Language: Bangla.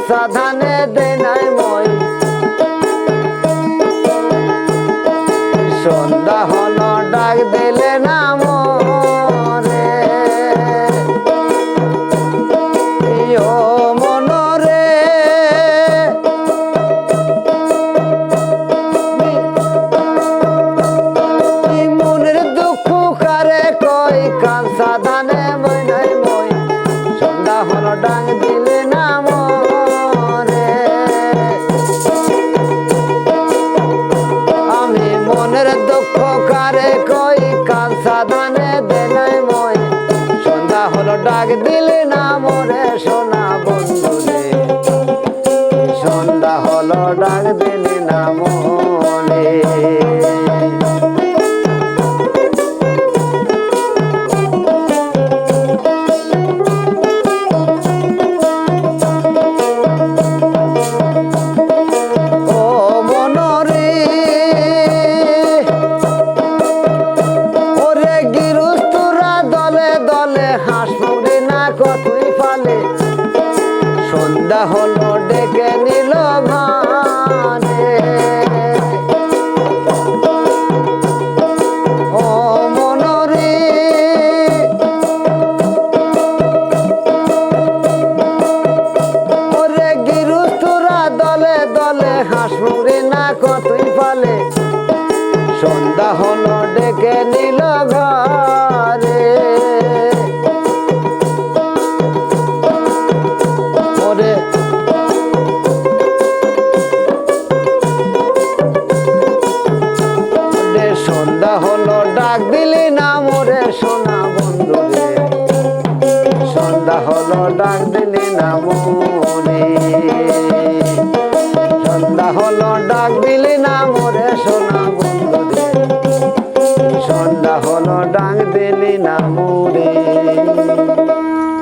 কাঁচা ধানে দেয় নাই মই সন্ধ্যা হলো ডাক দিলে না মরে ও মনরে মনের দুঃখ কারে কই কাঁচা ধানে মই নাই মই সন্ধ্যা হলো ডাক দিলে না মরে আমি মনের দুঃখ কারে কই কাঁচা ধানে দেয় নাই মই সন্ধ্যা হলো ডাক দিলে না মরে সোনা বন্ধু রে সন্ধ্যা হলো ডাক দিলে না মরে কতই পালে সন্ধ্যা হলো ডেকে নিল ভানে ও মনরে ওরে গিরুস্তরা দলে দলে হাঁস মুড়ি না কতই পালে সন্ধ্যা হলো ডেকে নিল ঘরে সন্ধ্যা হলো ডাক দিলি না মোরে সোনা বন্ধু রে সন্ধ্যা হলো ডাক দিলি